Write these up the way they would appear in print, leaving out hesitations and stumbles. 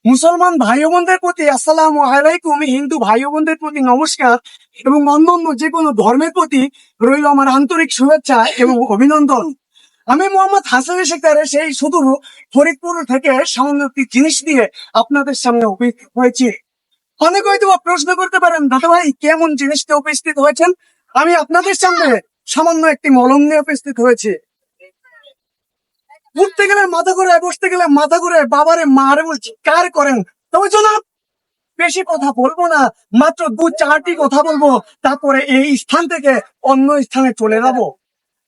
মুসলমান ভাই বোনদের প্রতি আসসালামু আলাইকুম, হিন্দু ভাই বোনদের প্রতি নমস্কার এবং অন্যান্য যে কোনো ধর্মের প্রতি রইল আমার আন্তরিক শুভেচ্ছা এবং অভিনন্দন। আমি মোহাম্মদ হাসান শেখদার সেই সুদূর ফরিদপুর থেকে সামান্য একটি জিনিস দিয়ে আপনাদের সামনে উপস্থিত হয়েছি। অনেক হয়তো প্রশ্ন করতে পারেন, দাদা ভাই কেমন জিনিস নিয়ে উপস্থিত হয়েছেন? আমি আপনাদের সামনে সামান্য একটি মলম নিয়ে উপস্থিত হয়েছি। উঠতে গেলে মাথা ঘুরে, বসতে গেলে মাথা ঘুরে, বাবারে মারে বলছি কার করেন। তবে জনাব, বেশি কথা বলবো না, মাত্র 2-4টি কথা বলবো, তারপরে এই স্থান থেকে অন্য স্থানে চলে যাবো।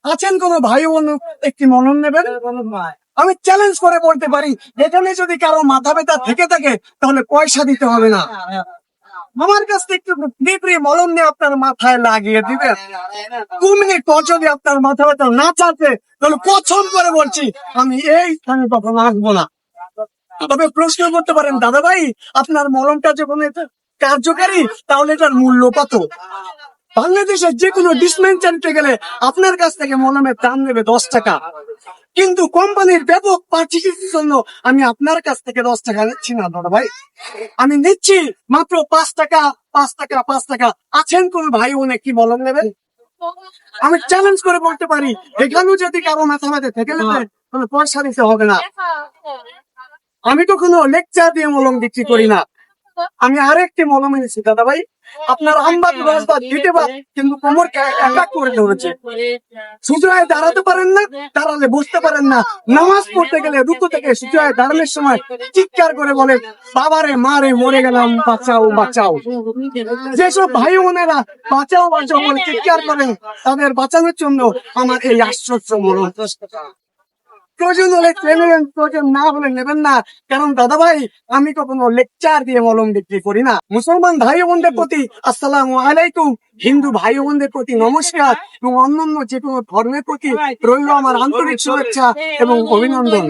আছেন কোন ভাই বোন একটি মলম নেবেন? আমি চ্যালেঞ্জ করে বলতে পারি, এখানে যদি কারো মাথা ব্যথা থেকে থাকে তাহলে পয়সা দিতে হবে না, আমার কাছ থেকে একটু ফ্রি মলম নিয়ে আপনার মাথায় লাগিয়ে দিবেন। 2 মিনিট পর যদি আপনার মাথা ব্যথা না চাচ্ছে তাহলে কসম করে বলছি আমি এই স্থানে কখনো আসবো না। তবে প্রশ্ন করতে পারেন, দাদা ভাই আপনার মলমটা যখন এটা কার্যকারী তাহলে এটার মূল্য কত? বাংলাদেশের যে কোনো ডিসপেন্সারিতে গেলে আপনার কাছ থেকে মলমের দাম নেবে 10 টাকা, কিন্তু কোম্পানির ব্যাপক পার্টিসিপেশনের জন্য আমি আপনার কাছ থেকে 10 টাকা নিচ্ছি না দাদা ভাই, আমি নিচ্ছি মাত্র 5 টাকা। 5 টাকা 5 টাকা। আছেন কোন ভাই বোন একটি মলম নেবেন? আমি চ্যালেঞ্জ করে বলতে পারি, এখানেও যদি কারো মাথা ব্যথা থেকে থাকে তাহলে পয়সা দিতে হবে না। আমি তো কোনো লেকচার দিয়ে মলম বিক্রি করি না। আমি আরেকটি মলম এনেছি দাদা ভাই, আপনার আমবাদ রাজবাদ দিতে পার, কিন্তু কোমরকে অ্যাটাক করে ধরেছে। সুজয় দাঁড়াতে পারেন না, দাঁড়ালে বসতে পারেন না, নামাজ পড়তে গেলে রুকু থেকে সুজয় দাঁড়ানোর সময় চিৎকার করে বলেন বাবারে মারে মরে গেলাম বাঁচাও বাঁচাও। যেসব ভাই বোনেরা বাঁচাও বাঁচাও বলে চিৎকার করেন, তাদের বাঁচানোর জন্য আমার এই আশ্চর্য মলম। প্রয়োজন হলে নেবেন, প্রয়োজন না হলে নেবেন না, কারণ দাদা ভাই আমি কখনো লেকচার দিয়ে মলম বিক্রি করি না। মুসলমান ভাই বোনদের প্রতি আসসালামু আলাইকুম, হিন্দু ভাই বোনদের প্রতি নমস্কার এবং অন্যান্য যে কোনো ধর্মের প্রতি রইল আমার আন্তরিক শুভেচ্ছা এবং অভিনন্দন।